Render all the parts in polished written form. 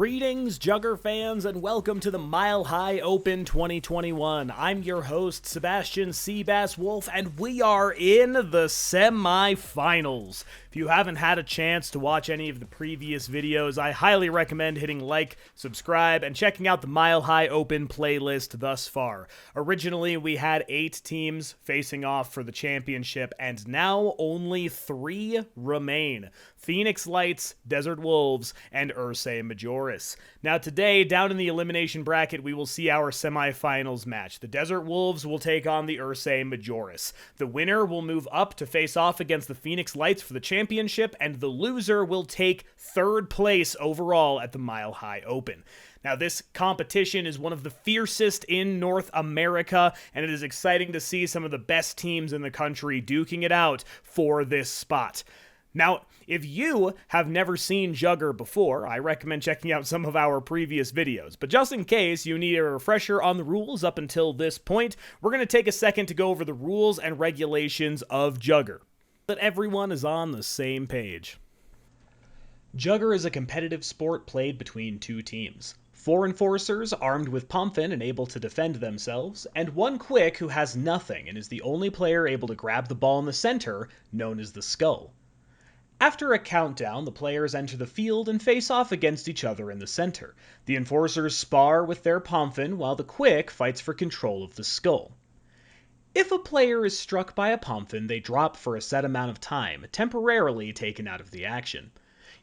Greetings, Jugger fans, and welcome to the Mile High Open 2021. I'm your host, Sebastian Seabass Wolf, and we are in the semi-finals. If you haven't had a chance to watch any of the previous videos, I highly recommend hitting like, subscribe, and checking out the Mile High Open playlist thus far. Originally, we had 8 teams facing off for the championship, and now only 3 remain. Phoenix Lights, Desert Wolves, and Ursae Majoris. Now today, down in the elimination bracket, we will see our semifinals match. The Desert Wolves will take on the Ursae Majoris. The winner will move up to face off against the Phoenix Lights for the championship, and the loser will take 3rd place overall at the Mile High Open. Now, this competition is one of the fiercest in North America, and it is exciting to see some of the best teams in the country duking it out for this spot. Now, if you have never seen Jugger before, I recommend checking out some of our previous videos. But just in case you need a refresher on the rules up until this point, we're going to take a second to go over the rules and regulations of Jugger, so that everyone is on the same page. Jugger is a competitive sport played between 2 teams. 4 enforcers armed with pomfin and able to defend themselves, and 1 quick who has nothing and is the only player able to grab the ball in the center, known as the skull. After a countdown, the players enter the field and face off against each other in the center. The enforcers spar with their pomfin, while the quick fights for control of the skull. If a player is struck by a pomfin, they drop for a set amount of time, temporarily taken out of the action.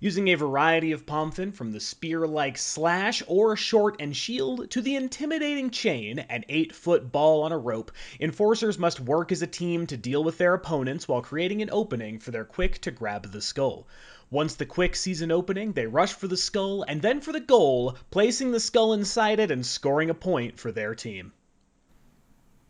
Using a variety of pomfin from the spear-like slash or short and shield to the intimidating chain, an 8-foot ball on a rope, enforcers must work as a team to deal with their opponents while creating an opening for their quick to grab the skull. Once the quick sees an opening, they rush for the skull and then for the goal, placing the skull inside it and scoring a point for their team.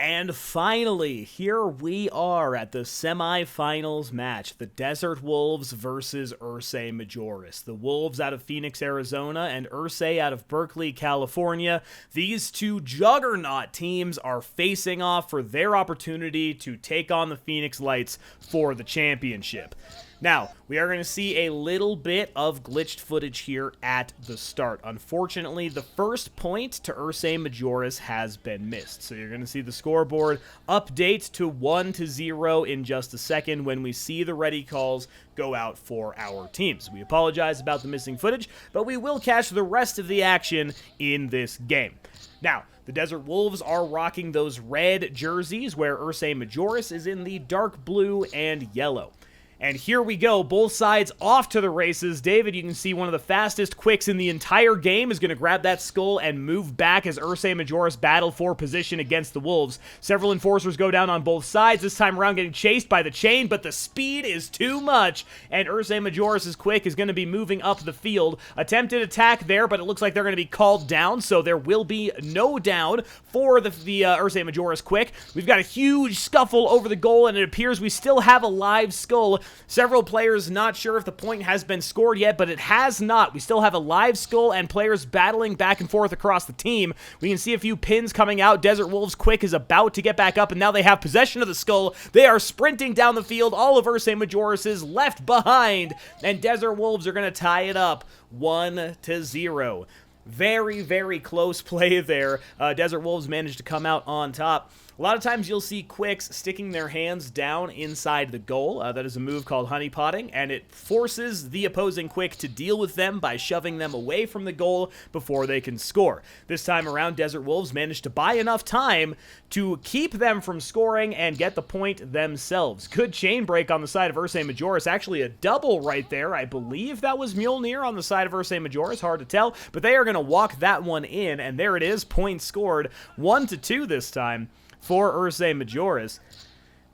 And finally, here we are at the semifinals match, the Desert Wolves versus Ursae Majoris. The Wolves out of Phoenix, Arizona, and Ursae out of Berkeley, California. These 2 juggernaut teams are facing off for their opportunity to take on the Phoenix Lights for the championship. Now, we are going to see a little bit of glitched footage here at the start. Unfortunately, the first point to Ursae Majoris has been missed. So you're going to see the scoreboard update to 1-0 in just a second when we see the ready calls go out for our teams. We apologize about the missing footage, but we will catch the rest of the action in this game. Now, the Desert Wolves are rocking those red jerseys, where Ursae Majoris is in the dark blue and yellow. And here we go, both sides off to the races. David, you can see one of the fastest quicks in the entire game is going to grab that skull and move back as Ursae Majoris battle for position against the Wolves. Several enforcers go down on both sides, this time around getting chased by the chain, but the speed is too much, and Ursae Majoris' quick is going to be moving up the field. Attempted attack there, but it looks like they're going to be called down, so there will be no down for the Ursae Majoris quick. We've got a huge scuffle over the goal, and it appears we still have a live skull. Several players not sure if the point has been scored yet, but it has not. We still have a live skull and players battling back and forth across the team. We can see a few pins coming out. Desert Wolves quick is about to get back up, and now they have possession of the skull. They are sprinting down the field. All of Ursae Majoris is left behind, and Desert Wolves are going to tie it up 1-0. Very, very close play there. Desert Wolves managed to come out on top. A lot of times you'll see quicks sticking their hands down inside the goal. That is a move called honeypotting, and it forces the opposing quick to deal with them by shoving them away from the goal before they can score. This time around, Desert Wolves managed to buy enough time to keep them from scoring and get the point themselves. Good chain break on the side of Ursae Majoris. Actually a double right there. I believe that was Mjolnir on the side of Ursae Majoris. Hard to tell, but they are going to walk that one in, and there it is. Point scored. 1-2 this time for Ursae Majoris.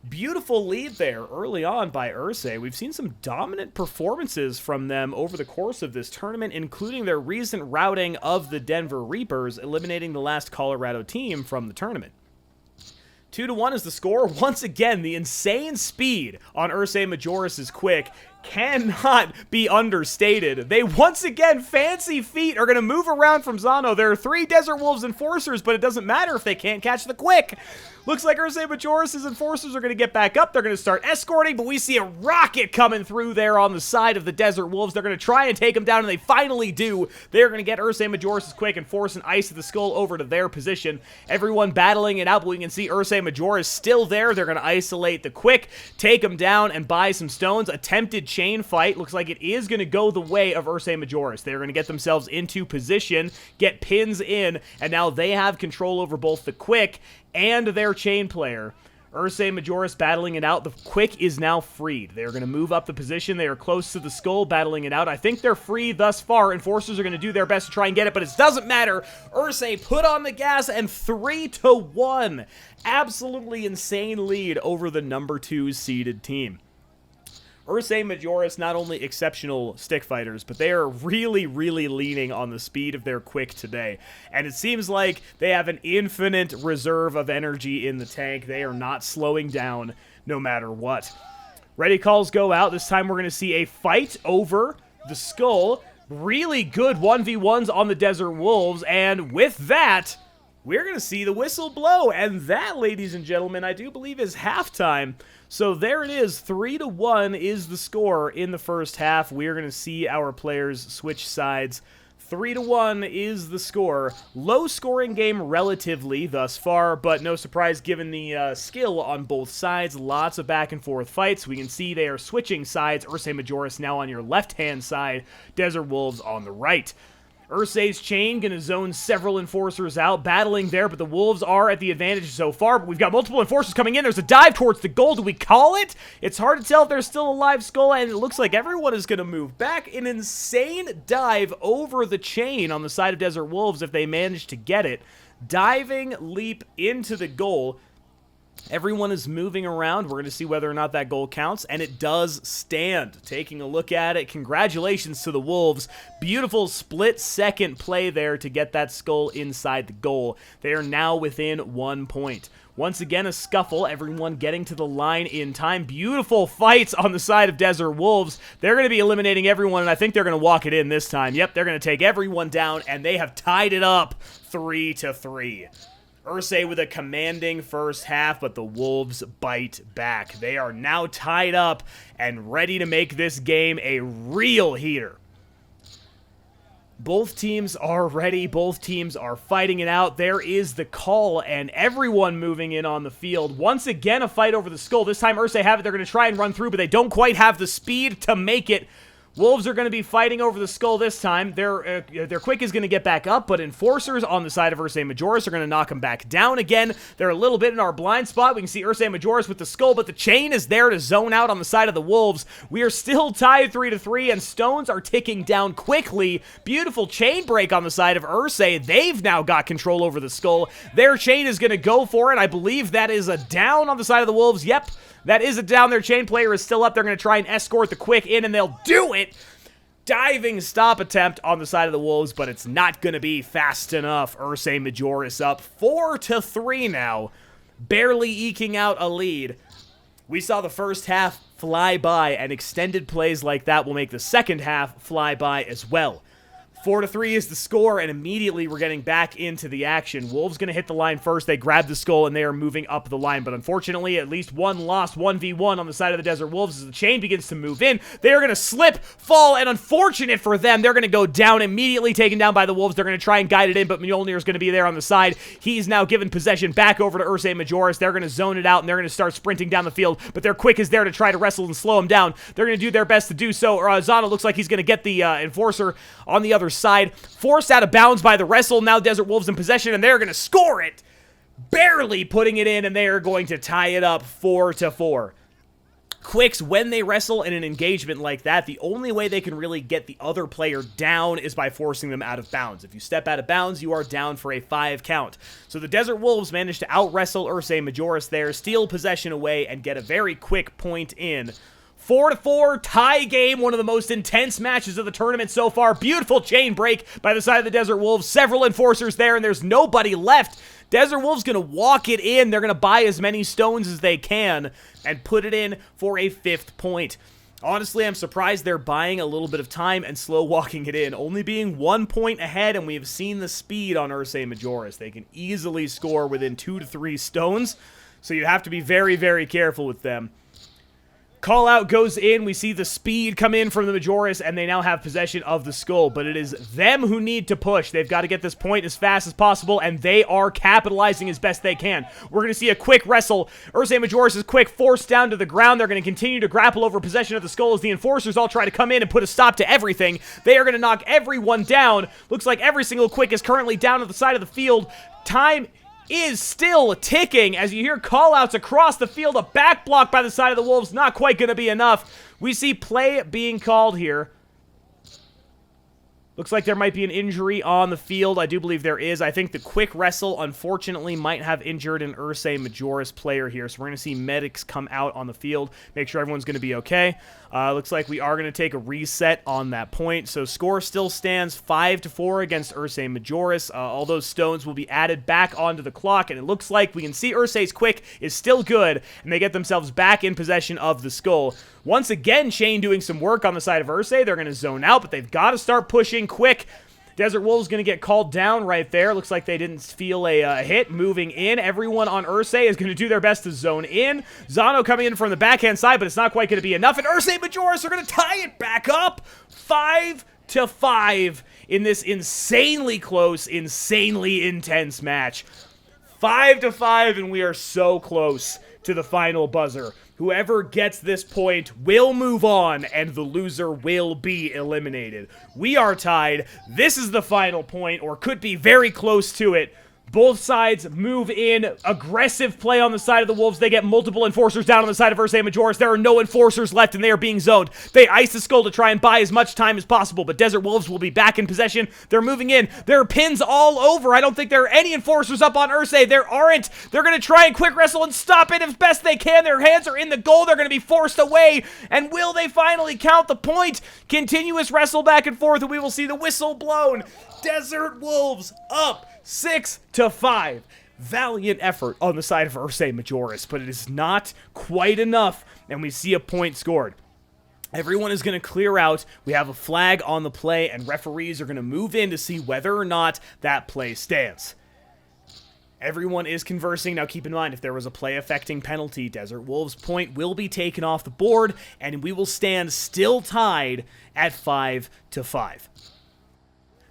Beautiful lead there early on by Ursae. We've seen some dominant performances from them over the course of this tournament, including their recent routing of the Denver Reapers, eliminating the last Colorado team from the tournament. 2-1 is the score. Once again, the insane speed on Ursae Majoris' quick cannot be understated. They once again, fancy feet, are going to move around from Zano. There are 3 Desert Wolves Enforcers, but it doesn't matter if they can't catch the quick. Looks like Ursae Majoris' Enforcers are going to get back up. They're going to start escorting, but we see a rocket coming through there on the side of the Desert Wolves. They're going to try and take them down, and they finally do. They're going to get Ursae Majoris' quick and force an Ice of the Skull over to their position. Everyone battling it out, but we can see Ursae Majoris still there. They're going to isolate the quick, take them down, and buy some stones. Attempted chain fight. Looks like it is going to go the way of Ursae Majoris. They're going to get themselves into position, get pins in, and now they have control over both the quick and their chain player. Ursae Majoris battling it out. The quick is now freed. They're going to move up the position. They are close to the skull, battling it out. I think they're free thus far. Enforcers are going to do their best to try and get it, but it doesn't matter. Ursae put on the gas, and 3-1. Absolutely insane lead over the number 2 seeded team. Ursae Majoris, not only exceptional stick fighters, but they are really, really leaning on the speed of their quick today. And it seems like they have an infinite reserve of energy in the tank. They are not slowing down no matter what. Ready calls go out. This time we're going to see a fight over the skull. Really good 1v1s on the Desert Wolves. And with that, we're going to see the whistle blow. And that, ladies and gentlemen, I do believe is halftime. So there it is, 3-1 is the score in the first half. We're going to see our players switch sides. 3-1 is the score. Low scoring game relatively thus far, but no surprise given the skill on both sides. Lots of back and forth fights. We can see they are switching sides. Ursae Majoris now on your left-hand side. Desert Wolves on the right. Ursae's chain going to zone several enforcers out, battling there, but the Wolves are at the advantage so far. But we've got multiple enforcers coming in. There's a dive towards the goal. Do we call it? It's hard to tell if there's still a live skull, and it looks like everyone is going to move back. An insane dive over the chain on the side of Desert Wolves if they manage to get it. Diving leap into the goal. Everyone is moving around. We're going to see whether or not that goal counts, and it does stand. Taking a look at it, congratulations to the Wolves. Beautiful split-second play there to get that skull inside the goal. They are now within 1 point. Once again, a scuffle, everyone getting to the line in time. Beautiful fights on the side of Desert Wolves. They're going to be eliminating everyone, and I think they're going to walk it in this time. Yep, they're going to take everyone down, and they have tied it up 3-3. Ursae with a commanding first half, but the Wolves bite back. They are now tied up and ready to make this game a real heater. Both teams are ready. Both teams are fighting it out. There is the call, and everyone moving in on the field. Once again, a fight over the skull. This time, Ursae have it. They're going to try and run through, but they don't quite have the speed to make it. Wolves are going to be fighting over the skull this time. Their quick is going to get back up, but enforcers on the side of Ursae Majoris are going to knock them back down again. They're a little bit in our blind spot. We can see Ursae Majoris with the skull, but the chain is there to zone out on the side of the Wolves. We are still tied 3-3, and stones are ticking down quickly. Beautiful chain break on the side of Ursae. They've now got control over the skull. Their chain is going to go for it. I believe that is a down on the side of the Wolves. Yep. That is a down. Their chain player is still up. They're going to try and escort the quick in, and they'll do it. Diving stop attempt on the side of the Wolves, but it's not going to be fast enough. Ursae Majoris up 4-3 now, barely eking out a lead. We saw the first half fly by, and extended plays like that will make the second half fly by as well. 4-3 is the score, and immediately we're getting back into the action. Wolves going to hit the line first. They grab the skull, and they are moving up the line. But unfortunately, at least one lost 1v1 on the side of the Desert Wolves as the chain begins to move in. They are going to slip, fall, and unfortunate for them, they're going to go down, immediately taken down by the Wolves. They're going to try and guide it in, but Mjolnir is going to be there on the side. He's now given possession back over to Ursae Majoris. They're going to zone it out, and they're going to start sprinting down the field, but their quick is there to try to wrestle and slow him down. They're going to do their best to do so. Zana looks like he's going to get the Enforcer on the other side. Forced out of bounds by the wrestle. Now Desert Wolves in possession, and they're going to score it. Barely putting it in, and they are going to tie it up 4-4. Quicks, when they wrestle in an engagement like that, the only way they can really get the other player down is by forcing them out of bounds. If you step out of bounds, you are down for a 5 count. So the Desert Wolves managed to out-wrestle Ursae Majoris there, steal possession away, and get a very quick point in. 4-4, tie game, one of the most intense matches of the tournament so far. Beautiful chain break by the side of the Desert Wolves. Several enforcers there, and there's nobody left. Desert Wolves going to walk it in. They're going to buy as many stones as they can and put it in for a 5th point. Honestly, I'm surprised they're buying a little bit of time and slow walking it in, only being 1 point ahead, and we have seen the speed on Ursae Majoris. They can easily score within 2 to 3 stones, so you have to be very, very careful with them. Call out goes in, we see the speed come in from the Majoris, and they now have possession of the skull, but it is them who need to push. They've got to get this point as fast as possible, and they are capitalizing as best they can. We're going to see a quick wrestle. Ursae Majoris is quick, forced down to the ground. They're going to continue to grapple over possession of the skull as the enforcers all try to come in and put a stop to everything. They are going to knock everyone down. Looks like every single quick is currently down at the side of the field. Time is still ticking as you hear call-outs across the field. A back block by the side of the Wolves, not quite going to be enough. We see play being called here. Looks like there might be an injury on the field. I do believe there is. I think the quick wrestle, unfortunately, might have injured an Ursae Majoris player here. So we're going to see medics come out on the field, make sure everyone's going to be okay. Looks like we are going to take a reset on that point. So score still stands 5-4 against Ursae Majoris. All those stones will be added back onto the clock, and it looks like we can see Ursae's quick is still good, and they get themselves back in possession of the skull. Once again, Shane doing some work on the side of Ursae. They're going to zone out, but they've got to start pushing quick. Desert Wolves going to get called down right there. Looks like they didn't feel a hit. Moving in. Everyone on Ursae is going to do their best to zone in. Zano coming in from the backhand side, but it's not quite going to be enough. And Ursae Majoris are going to tie it back up. 5-5 in this insanely close, insanely intense match. 5-5, and we are so close to the final buzzer. Whoever gets this point will move on, and the loser will be eliminated. We are tied. This is the final point, or could be very close to it. Both sides move in. Aggressive play on the side of the Wolves. They get multiple enforcers down on the side of Ursae Majoris. There are no enforcers left, and they are being zoned. They ice the skull to try and buy as much time as possible, but Desert Wolves will be back in possession. They're moving in. There are pins all over. I don't think there are any enforcers up on Ursae. There aren't. They're going to try and quick wrestle and stop it as best they can. Their hands are in the goal. They're going to be forced away, and will they finally count the point? Continuous wrestle back and forth, and we will see the whistle blown. Desert Wolves up 6-5. Valiant effort on the side of Ursae Majoris, but it is not quite enough, and we see a point scored. Everyone is going to clear out. We have a flag on the play, and referees are going to move in to see whether or not that play stands. Everyone is conversing. Now keep in mind, if there was a play-affecting penalty, Desert Wolves' point will be taken off the board, and we will stand still tied at 5-5.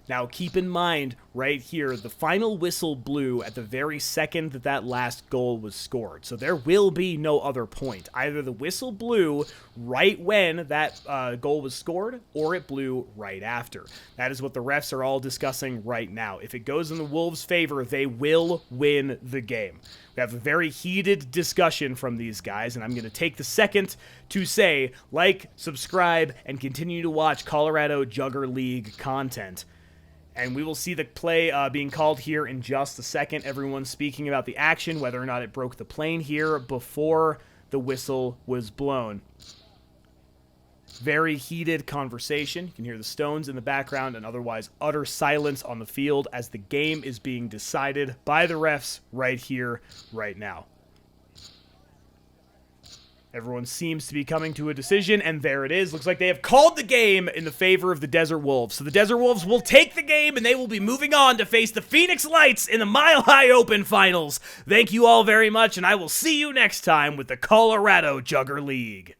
Now, keep in mind, right here, the final whistle blew at the very second that that last goal was scored. So there will be no other point. Either the whistle blew right when that goal was scored, or it blew right after. That is what the refs are all discussing right now. If it goes in the Wolves' favor, they will win the game. We have a very heated discussion from these guys, and I'm going to take the second to say, like, subscribe, and continue to watch Colorado Jugger League content. And we will see the play being called here in just a second. Everyone's speaking about the action, whether or not it broke the plane here before the whistle was blown. Very heated conversation. You can hear the stones in the background and otherwise utter silence on the field as the game is being decided by the refs right here, right now. Everyone seems to be coming to a decision, and there it is. Looks like they have called the game in the favor of the Desert Wolves. So the Desert Wolves will take the game, and they will be moving on to face the Phoenix Lights in the Mile High Open Finals. Thank you all very much, and I will see you next time with the Colorado Jugger League.